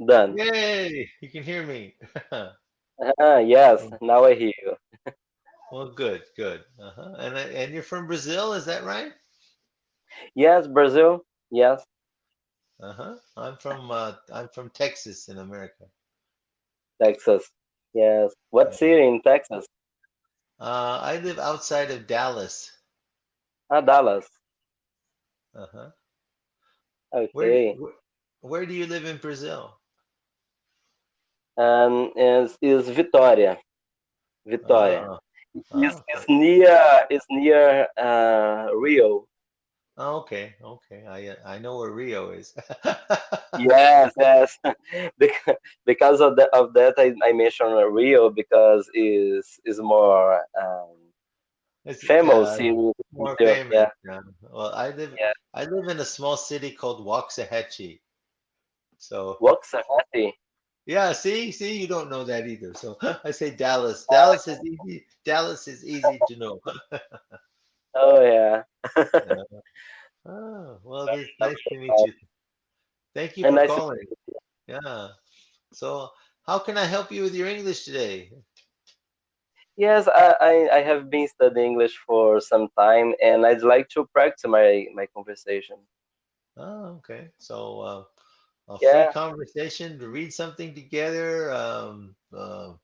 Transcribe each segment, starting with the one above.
Done. Yay! You can hear me. Yes, now I hear you. Well, good, good. And you're from Brazil, is that right? Yes, Brazil. Yes, I'm from Texas in America. Texas. Yes. What Yeah. city in Texas? I live outside of Dallas. Dallas. Uh-huh. Where do Okay. where, where do you live in Brazil? And is Vitória. Vitória. Oh, Is oh, near Rio. oh, okay, okay. I know where Rio is. Yes, yes. Because of that, I mentioned Rio because is more It's famous in more Brazil. famous. Yeah, Yeah. Well, I live yeah. I live in a small city called Waxahachie. So Waxahachie. yeah, see, you don't know that either. So I say Dallas. Dallas is easy. Dallas is easy to know. Oh yeah. Yeah. Oh, well, it's nice to meet you. Thank you And for nice. calling. Yeah. So, how can I help you with your English today? Yes, I have been studying English for some time, and I'd like to practice my conversation. Oh, okay. So, a free Yeah. conversation to read something together. Uh,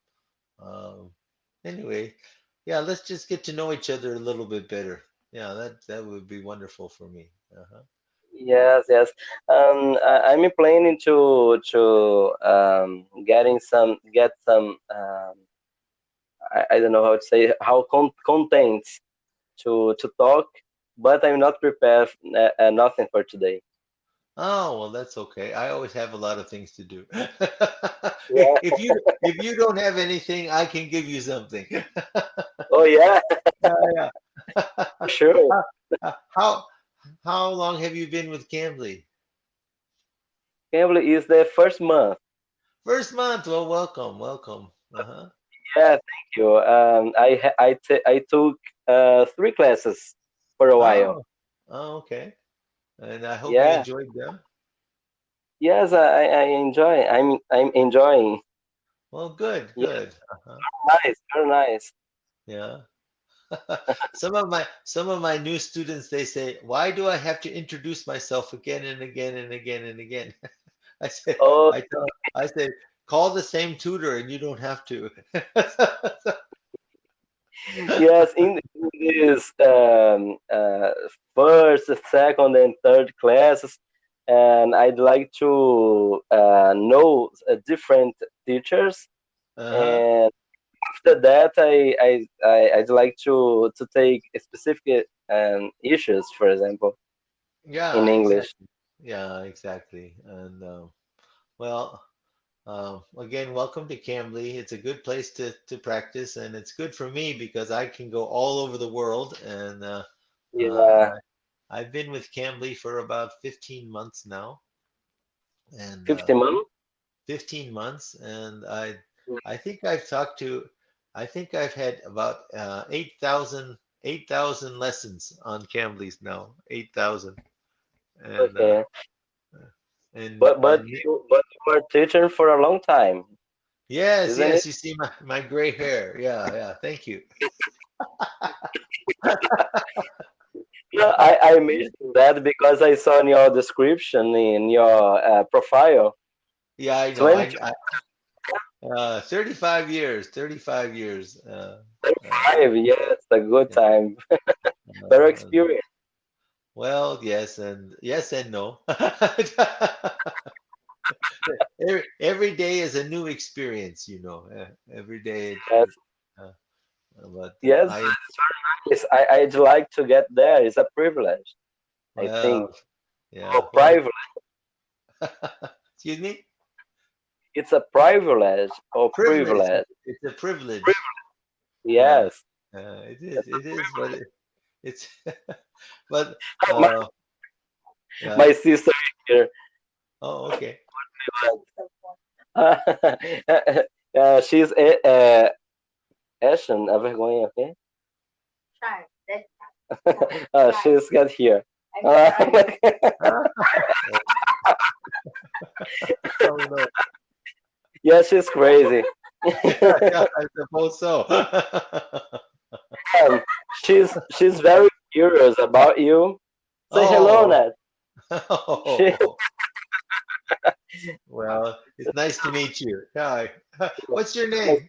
anyway, yeah, let's just get to know each other a little bit better. Yeah, that would be wonderful for me. Uh-huh. Yeah. Yes, yes. I'm planning to get some I don't know how to say how contents to talk, but I'm not prepared nothing for today. Oh, well, that's okay. I always have a lot of things to do. Yeah. If you don't have anything, I can give you something. Oh yeah, Yeah, yeah. sure. How how long have you been with Cambly? Cambly is the first month. First month. Well, welcome, welcome. Uh-huh. Yeah, thank you. I took three classes for a while. Oh, oh, okay. And I hope you Yeah. enjoyed them. Yes, I enjoy. I'm enjoying. Well, good, Yeah, good. Uh-huh. nice, very nice. Yeah. Some of my new students, they say, "Why do I have to introduce myself again and again and again and again?" I said, Oh I said, call the same tutor and you don't have to. yes, in this first, second, and third classes, and I'd like to know different teachers. Uh-huh. And after that, I'd like to take specific issues, for example, Yeah, in English. exactly. Yeah, exactly. And well, again, welcome to Cambly. It's a good place to practice, and it's good for me because I can go all over the world. And Yeah, I've been with Cambly for about 15 months now, and 50 months. 15 months, and I think I've talked to, I think I've had about 8,000 lessons on Cambly's now, 8,000, and Okay, and but and you were teaching for a long time, yes, isn't it? yes, you see my gray hair, yeah, yeah, thank you. No, I mentioned that because I saw in your description in your profile Yeah, I know, 25 I 35 years, years, a good yeah, time, very uh, experienced. well, yes and no. Every day is a new experience, every day. Yes, Uh, but yes, yes, I'd like to get there. It's a privilege, I think, well, or yeah, well, privilege. excuse me? It's a privilege or Privilege. privilege. It's a privilege. Yeah, Yes. it is, but it's, but, My, yeah. my sister here. Oh, okay. She's Ashen, a vergonha, okay? She's got here. Oh no. Yeah, she's crazy. Yeah, yeah, I suppose so. Um, she's very curious about you. Say hello, Oh. Nat. She, Oh. Well, it's nice to meet you. Hi. What's your name?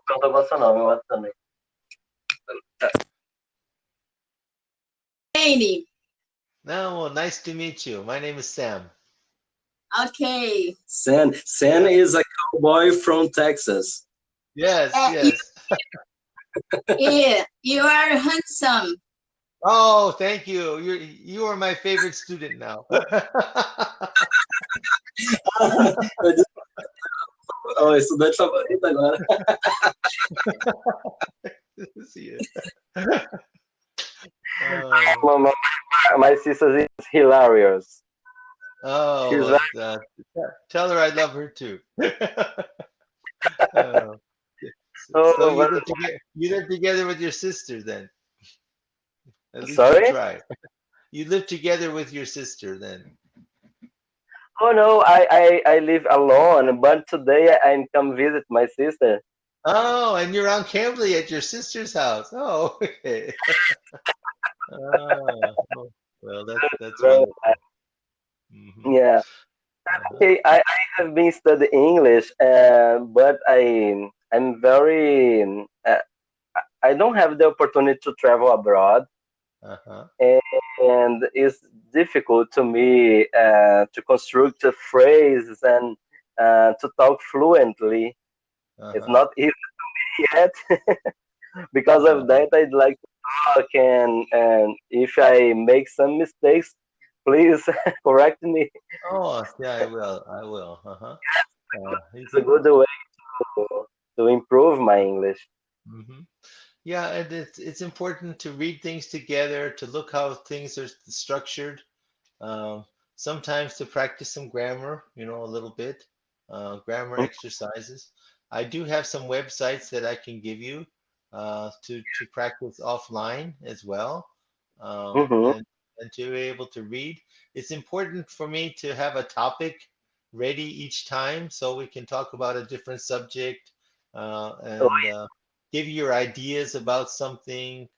perguntou qual é o seu nome, eu também. Jane. No, well, nice to meet you. My name is Sam. Okay. Sam is a cowboy from Texas. Yes, You, yes. yeah, you are handsome. Oh, thank you. You are my favorite student now. Oh, estudante favorito agora. See you. Oh, My sister is hilarious. She's oh, very, tell her I love her too. Oh, so oh, you very, live together with your sister then. At least you sorry? try. You live together with your sister then. Oh no, I live alone, but today I come visit my sister. Oh, and you're on Cambly at your sister's house. Oh, okay. Ah, oh, well, that's Very, wonderful. Hmm. yeah. Uh-huh. Okay, I have been studying English, but I'm very I don't have the opportunity to travel abroad, Uh-huh. and it's difficult to me to construct a phrase and to talk fluently. It's Uh-huh. not easy yet. Because Yeah. of that, I'd like to talk, and if I make some mistakes, please correct me. Oh, yeah, I will. I will. Uh-huh. It's a good way to improve my English. Hmm. Yeah, and it's important to read things together, to look how things are structured. Um, Sometimes to practice some grammar, a little bit, grammar exercises. I do have some websites that I can give you to practice offline as well, um, Mm-hmm. and and to be able to read. It's important for me to have a topic ready each time so we can talk about a different subject and give you your ideas about something.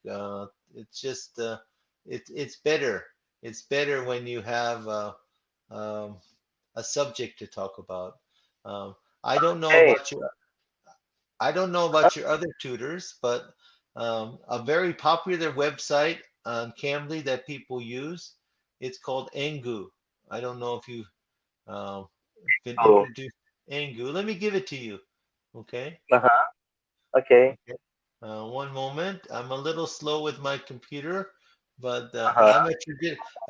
It's just it's better when you have um, a subject to talk about. Um, I don't know Hey, about your I don't know about your other tutors, but a very popular website on Cambly that people use, it's called Engu. I don't know if you've uh, been oh, introduced to Engu. Let me give it to you. Okay. uh-huh. Okay. Okay. One moment. I'm a little slow with my computer, but Uh-huh.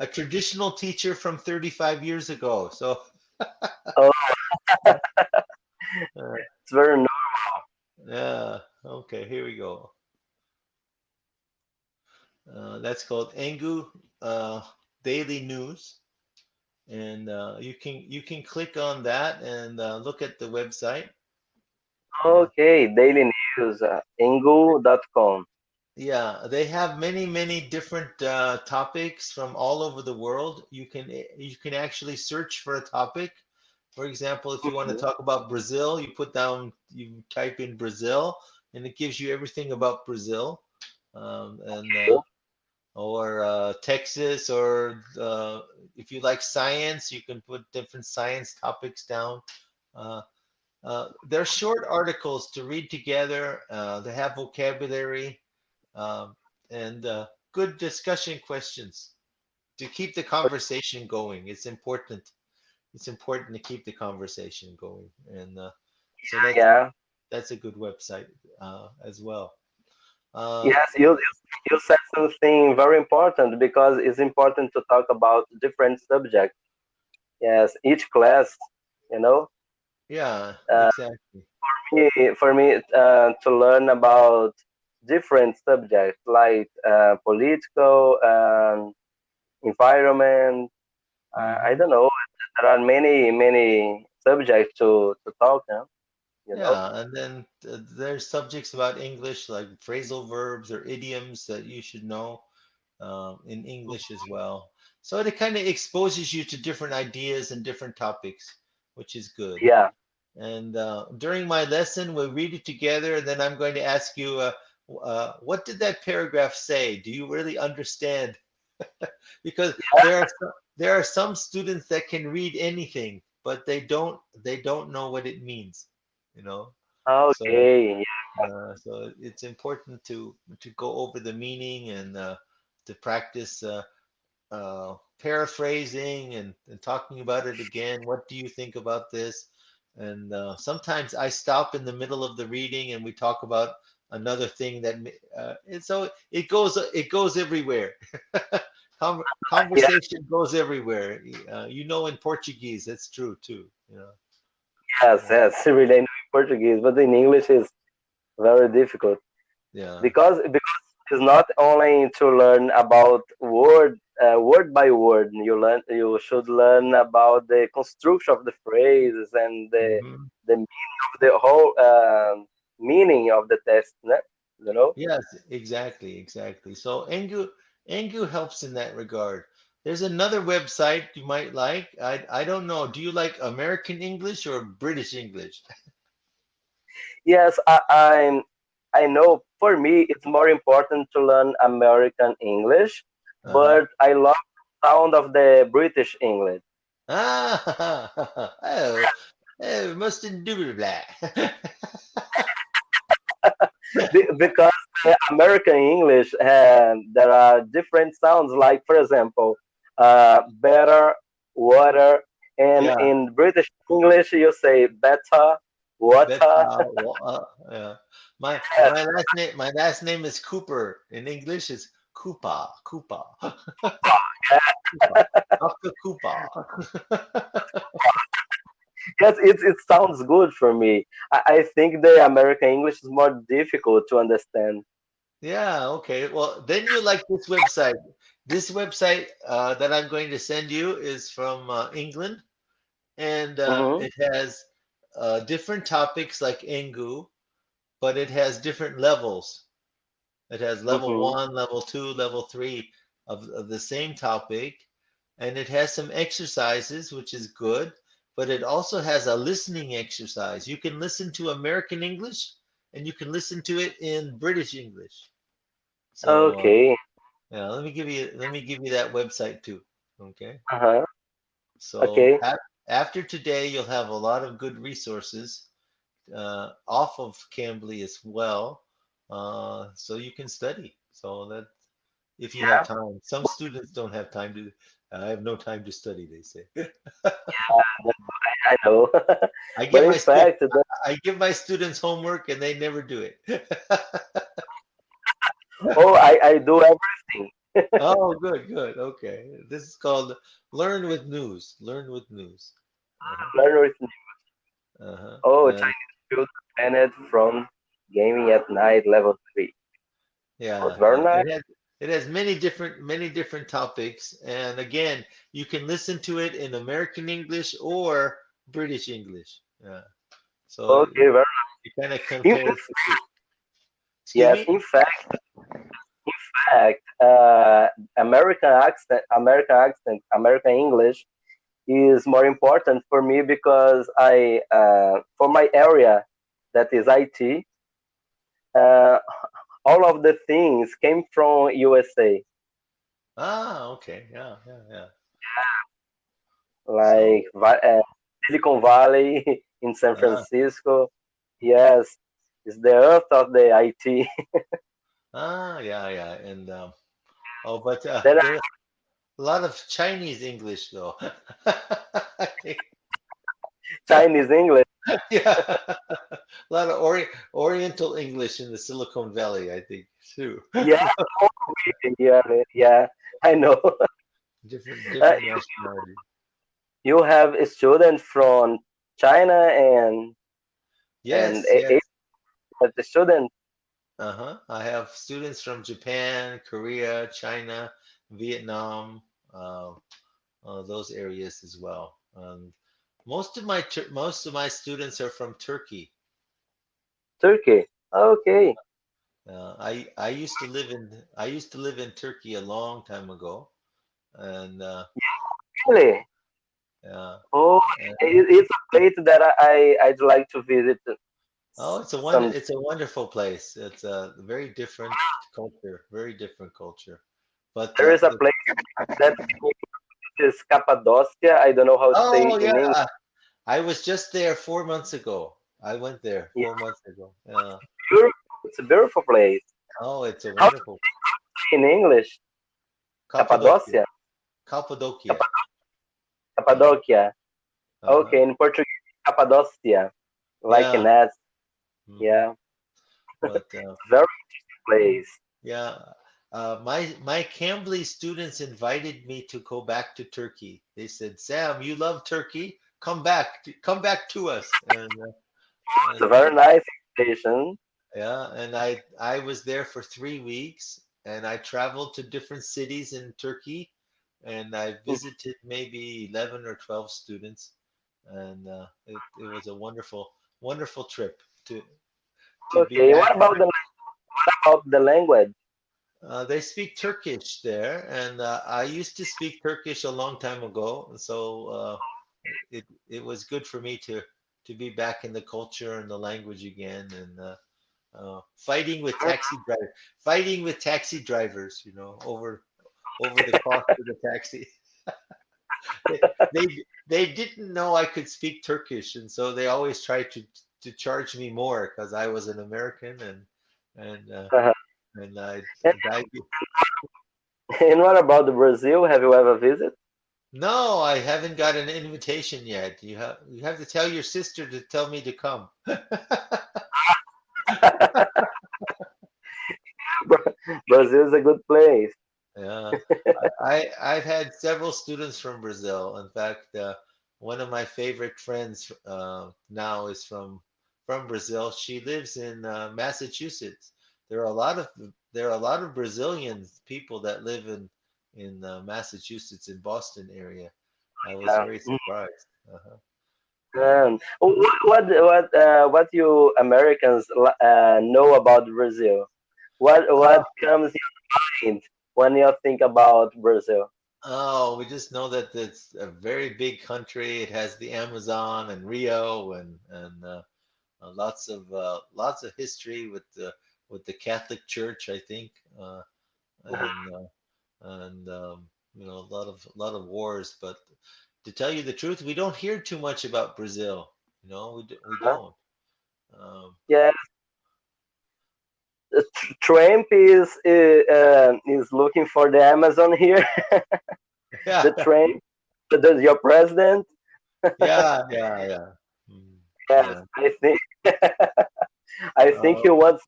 a traditional teacher from 35 years ago. So Oh, uh, it's very normal. yeah. Okay. Here we go. That's called Engu Daily News, and you can click on that and look at the website. Uh, Okay, daily news, ingu.com. Yeah, they have many, many different topics from all over the world. You can actually search for a topic. For example, if you want to Mhm. talk about Brazil, you type in Brazil, and it gives you everything about Brazil, and or Texas, or if you like science, you can put different science topics down. Uh, they're short articles to read together. They have vocabulary um, and good discussion questions to keep the conversation going. It's important. It's important to keep the conversation going, and so Yeah. that's a good website as well. Uh, Yes, you said something very important because it's important to talk about different subjects. Yes, each class, you know, yeah, uh, exactly. for me to learn about different subjects like political, environment. I Hmm. don't know. There are many subjects to talk. You know. Yeah, and then there's subjects about English like phrasal verbs or idioms that you should know. in English as well. So it kind of exposes you to different ideas and different topics, which is good. Yeah. And during my lesson, we'll read it together, and then I'm going to ask you, what did that paragraph say? Do you really understand? Because there are some students that can read anything, but they don't know what it means, you know. So Okay. so it's important to go over the meaning and to practice paraphrasing and talking about it again. What do you think about this? And sometimes I stop in the middle of the reading and we talk about another thing and so it goes everywhere. Yeah. Conversation goes everywhere. In Portuguese, that's true too. Yes. Uh, Yes. Really, I know Portuguese, but in English is very difficult yeah. because it's not only to learn about word by word. You should learn about the construction of the phrases and Hmm. the meaning of the whole meaning of the text. Ne? You know. Yes, exactly, exactly. So Engu helps in that regard. There's another website you might like. I don't know. Do you like American English or British English? Yes, I know for me it's more important to learn American English, Uh-huh. but I love the sound of the British English. Ah, oh, oh, most indubitably. Because the American English there are different sounds like for example better, water, and Yeah, in British English you say better, that's water. yeah. My Yes, my last name is Cooper. In English, it's Koopa, Koopa, Koopa, Dr. Koopa. yes, it sounds good for me. I think the American English is more difficult to understand. Yeah, okay. Well, then you like this website. This website that I'm going to send you is from England, and Hmm. it has different topics like Engu, but it has different levels. It has level Hmm. 1, level 2, level 3 of the same topic, and it has some exercises, which is good, but it also has a listening exercise. You can listen to American English, and you can listen to it in British English. So Okay. yeah, let me give you that website too. Okay. Uh-huh. So Okay. after today, you'll have a lot of good resources off of Cambly as well, so you can study. So that if you have Yeah. time, some students don't have time to. I have no time to study, they say. I know. I But give in my stu- fact, I give my students homework and they never do it. oh, I do everything. Oh, good, good. Okay. This is called Learn with News. Learn with News. Uh-huh. Learn with Uh-huh. oh, Chinese food planet from gaming at night level 3. Was Yeah, very yeah. nice. It has many different topics, and again, you can listen to it in American English or British English. Yeah. So Okay, very it kind of in, compares the two. Excuse yes, me? in fact, American English is more important for me because for my area, that is IT, uh, all of the things came from USA, Ah, okay. Yeah, yeah, yeah. like So, Silicon Valley in San ah, Francisco. Yes, it's the earth of the IT. yeah, yeah. And but There are there are a lot of Chinese English though. I think. Chinese English. Yeah. A lot of Oriental English in the Silicon Valley, I think, too. Yeah, yeah, yeah. I know. Different Uh, different nationality. you have a student from China and Yes, yes. the student. Uh-huh. I have students from Japan, Korea, China, Vietnam, those areas as well. Most of my students are from Turkey. Turkey. Okay. I used to live in Turkey a long time ago, and Really? uh, Oh, and it's a place that I'd like to visit oh, some. it's a wonderful place. It's a very different culture, very different culture. But There is a place that is Cappadocia. I don't know how to say oh in yeah, English. I was just there 4 months ago. I went there Yeah, 4 months ago. beautiful. It's a beautiful place. Oh, it's a How to wonderful say in English? Cappadocia. Cappadocia. Cappadocia. Capa- Uh-huh. Cappadocia. Uh-huh. Okay, in Portuguese, Cappadocia, like Yeah. an S. Hmm. Yeah, But very place. yeah, my Cambly students invited me to go back to Turkey. They said, "Sam, you love Turkey. Come back to us." It's a And very nice invitation. yeah, and I was there for 3 weeks, and I traveled to different cities in Turkey, and I visited maybe 11 or 12 students, and it was a wonderful trip to be Okay, back. what about the language? They speak Turkish there, and I used to speak Turkish a long time ago, and so it was good for me to be back in the culture and the language again, and fighting with taxi drivers, over the cost of the taxi. They they they didn't know I could speak Turkish, and so they always tried to charge me more because I was an American, and uh, Uh-huh. and I, And, I and what about Brazil? Have you ever visited? no, I haven't got an invitation yet. You have to tell your sister to tell me to come. Brazil is a good place. Yeah, I've had several students from Brazil. In fact, one of my favorite friends now is from Brazil. She lives in Massachusetts. There are a lot of there are a lot of Brazilian people that live in Massachusetts, in Boston area. I was Yeah. very surprised. Uh-huh. Uh, What you Americans know about Brazil? What oh, comes in mind when you think about Brazil? Oh, we just know that it's a very big country. It has the Amazon and Rio and lots of history with the Catholic Church, I think, and a lot of wars. But to tell you the truth, we don't hear too much about Brazil. We Huh? don't. Um, Yeah, Trump is looking for the Amazon here. yeah, The Trump, your president. yeah, yeah, yeah. Mm, Yes, yeah. I think he Uh, wants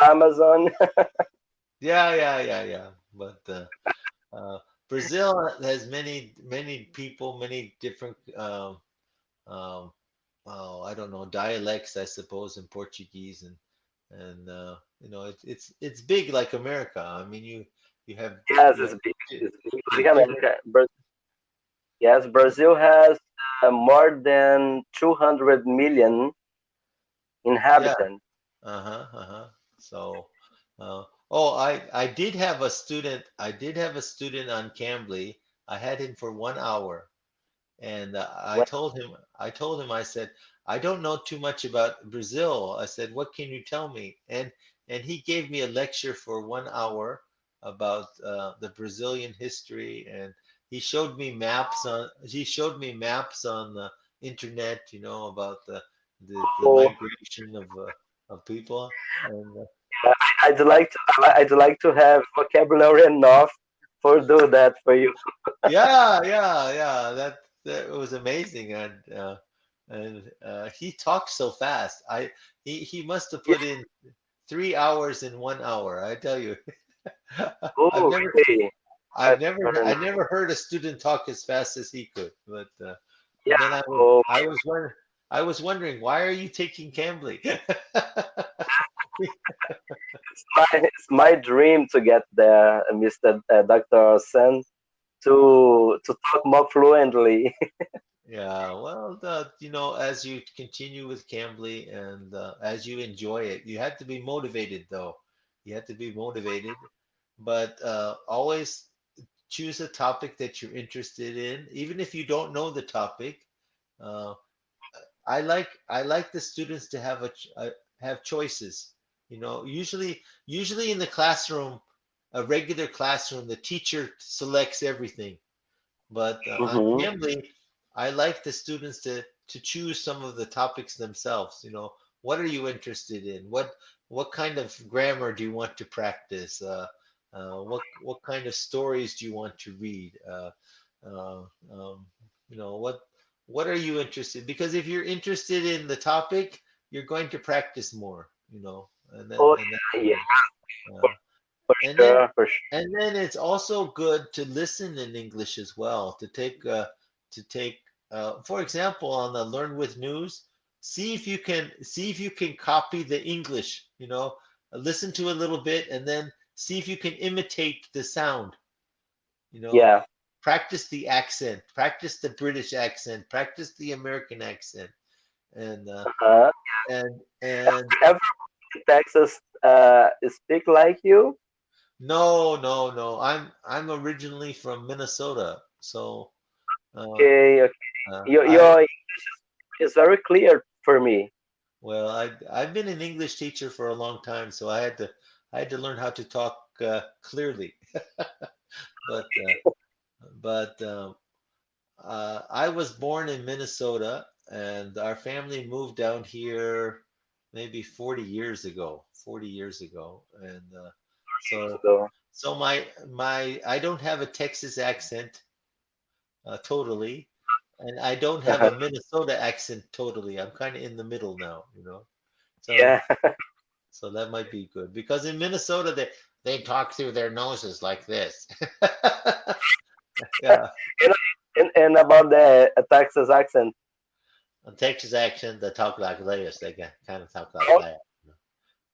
Amazon. yeah, yeah, yeah, yeah. But Uh, Brazil has many people, many different, um, I don't know, dialects, I suppose, in Portuguese, and it's big like America. I mean, you have Yes, you have it's big you like have different. America. Yes, Brazil has more than 200 million Yeah. inhabitants. Uh-huh. Uh-huh. So, oh, I did have a student. I did have a student on Cambly. I had him for 1 hour. And I told him, I said, I don't know too much about Brazil. I said, what can you tell me? And he gave me a lecture for 1 hour about the Brazilian history, and he showed me maps on the internet, about the Oh, migration of people. And I'd like to have vocabulary enough for do that for you. yeah, yeah, yeah, that was amazing, and he talked so fast. He must have Yeah. put in 3 hours in 1 hour. I tell you, I've Oh, never, really? I've That's never, very I nice. never heard a student talk as fast as he could. But Yeah. then Oh, I was wondering, why are you taking Cambly? it's my dream to get there, Mr. Dr. Sen, to talk more fluently. Yeah, well, as you continue with Cambly and as you enjoy it, you have to be motivated though. You have to be motivated, but always choose a topic that you're interested in, even if you don't know the topic. Uh, I like the students to have have choices. Usually in the classroom, a regular classroom, the teacher selects everything. But on Mm-hmm. Cambly, I like the students to choose some of the topics themselves. What are you interested in? What kind of grammar do you want to practice? What kind of stories do you want to read? Uh, you know, what are you interested? Because if you're interested in the topic, you're going to practice more. Oh And that's yeah, good. for, Uh, for and then sure, for sure. and then it's also good to listen in English as well. For example, on the Learn with News, see if you can copy the English. Listen to a little bit and then see if you can imitate the sound. You know, Yeah. practice the accent, practice the British accent, practice the American accent, and Uh-huh. and Every Texas speak like you. no, no, no. I'm originally from Minnesota, so uh, Okay, okay. I Your is very clear for me. well, I've been an English teacher for a long time, so I had to learn how to talk clearly. But I was born in Minnesota, and our family moved down here maybe 40 years ago. 40 years ago, and so So so my I don't have a Texas accent totally, and I don't have a Minnesota accent totally. I'm kind of in the middle now. So yeah, so that might be good because in Minnesota they talk through their noses like this. Yeah, and, and about the Texas accent. a Texas accent they talk like this. They kind of talk like Oh, that.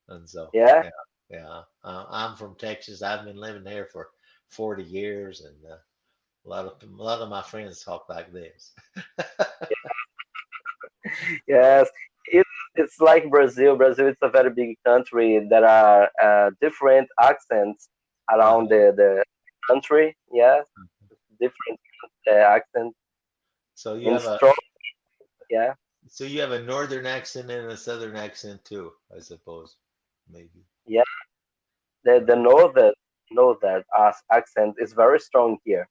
And so yeah, yeah, yeah. I'm from Texas. I've been living here for 40 years, and a lot of my friends talk like this. So yes. It, it's like Brazil. Brazil is a very big country. There are different accents around uh-huh. the country. Yeah, different accents So you and have a strong. Yeah, so you have a northern accent and a southern accent too, I suppose, maybe. yeah. The Uh, northern accent is very strong here.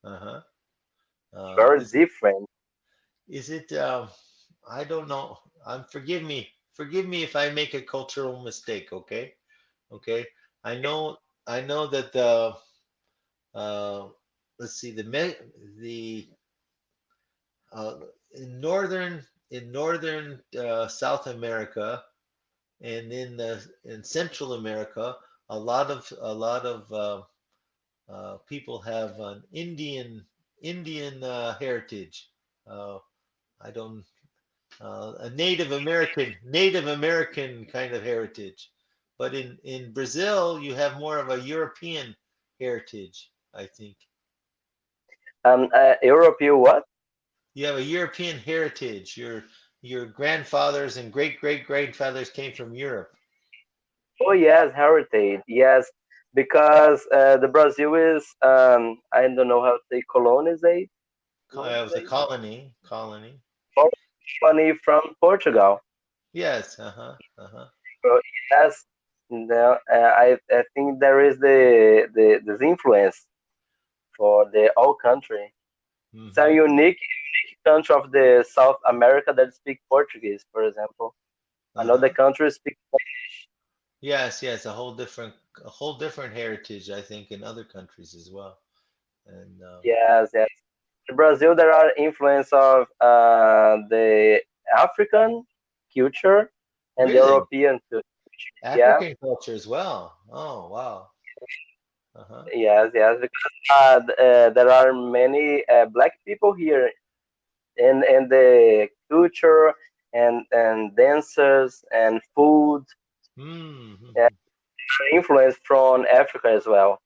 uh-huh. Very Is different. is it? I don't know. Forgive me if I make a cultural mistake. Okay, okay. I know. I know that the uh, let's see the uh, in northern South America and in Central America, a lot of people have an Indian heritage. Uh, I don't a Native American kind of heritage, but in Brazil you have more of a European heritage. I think Europe, you what? you have a European heritage. Your grandfathers and great great grandfathers came from Europe. Oh yes, heritage. Yes, because the Brazil is I don't know how to say colonizate. It was a Colonizate. colony. Colony from Portugal. Yes, uh-huh, uh-huh. So yes, no, I think there is the this influence for the whole country. It's a Hmm. unique country of the South America that speak Portuguese, for example. Another Uh-huh. country speak. Yes, yes, a whole different heritage, I think, in other countries as well. And Yes, yes. In Brazil, there are influence of the African culture and the really, European too. Yeah, African culture as well. Oh, wow. Uh-huh. yes, yes. Because there are many black people here, and the culture and dancers and food Mm-hmm. influence from Africa as well.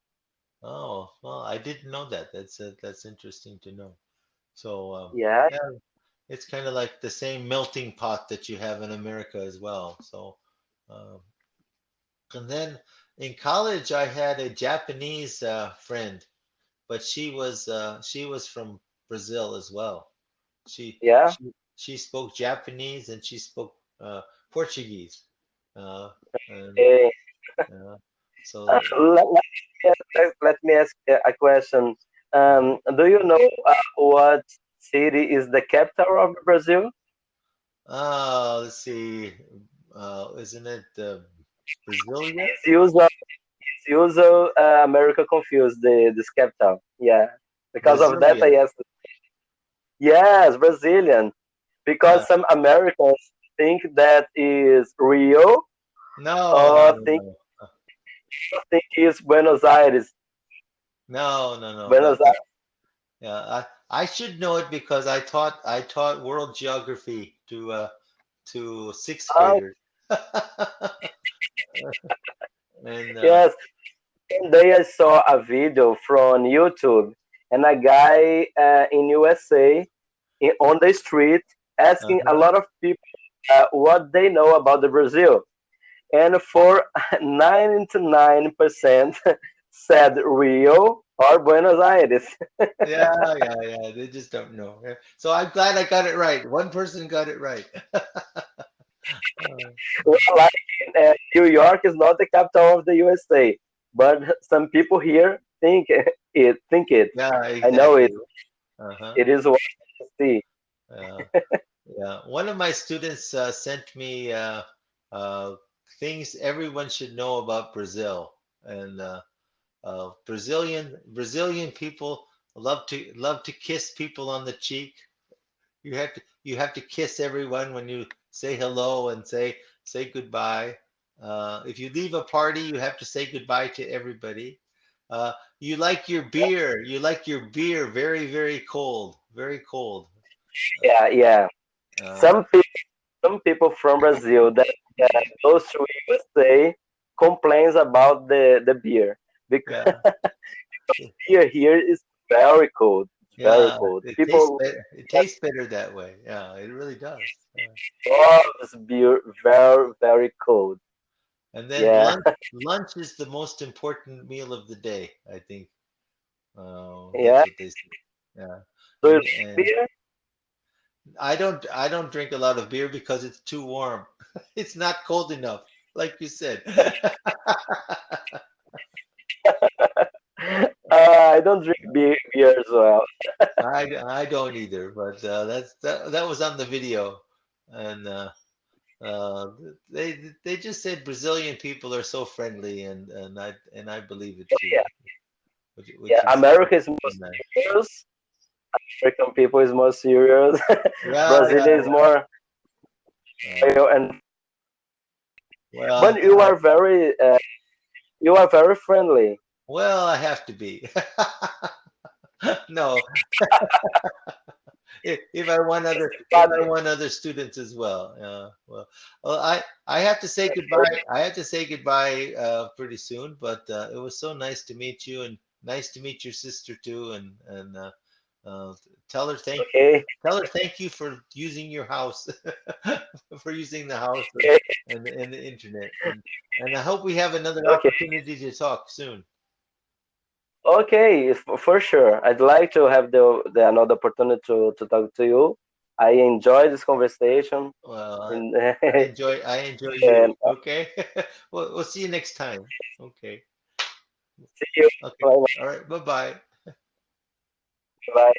Oh, well, I didn't know that. That's interesting to know. So, Yeah, yeah, it's kind of like the same melting pot that you have in America as well. So, um, And then in college, I had a Japanese friend, but she was from Brazil as well. She Yeah. she spoke Japanese and she spoke Portuguese. Uh, and Okay. so Let me ask a question. Do you know what city is the capital of Brazil? let's see, isn't it Brasilia? It's usual. It's usual. America confused this capital. Yeah. Because of that, Brasilia. I asked. Yes, Brazilian. Uh, Because some Americans think that is Rio, no, no, or no, think no, is Buenos Aires. no. Buenos But Aires. yeah, I should know it because I taught world geography to sixth Ah, graders. And yes. One day I saw a video from YouTube, and a guy in USA on the street asking a uh-huh. lot of people what they know about the Brazil, and for 99% said Rio or Buenos Aires. Yeah. They just don't know. Yeah. So I'm glad I got it right. One person got it right. Uh, Well, like New York is not the capital of the USA, but some people here think it. yeah, I know it. exactly. Uh-huh. It is Washington DC. Yeah. Yeah. One of my students sent me uh, things everyone should know about Brazil, and Brazilian people love to kiss people on the cheek. You have to kiss everyone when you say hello and say goodbye. If you leave a party, you have to say goodbye to everybody. You like your beer. You like your beer very cold, very cold. Yeah, yeah. Uh, Some people from Brazil that goes to USA complains about the beer because yeah, beer here is very cold. It's very yeah. cold. It tastes People better. It tastes better that way. Yeah, it really does. Yeah. loves beer very cold. And then Yeah, lunch is the most important meal of the day, I think. yeah. That's what they say. Yeah. Do you like And beer? I don't drink a lot of beer because it's too warm. It's not cold enough, like you said. I don't drink beer as well. I don't either, but that was on the video, and uh, they just said Brazilian people are so friendly, and I believe it too, Yeah, yeah. which is America is more nice. serious. African people is more serious. Brazil is Yeah. more Uh, real and well, but you are very friendly. I have to be. No, if I Funny. want other students as well. Well, I have to say goodbye. I have to say goodbye pretty soon. But it was so nice to meet you, and nice to meet your sister too. And uh, tell her Okay. thank you for using your house, for using the house Okay. and the internet. And I hope we have another Okay. opportunity to talk soon. Okay. For sure. I'd like to have the another opportunity to talk to you. I enjoy this conversation. Well, And, I enjoy and you. Okay. We'll see you next time. Okay. see you. Okay. Bye All right. Bye bye. bye.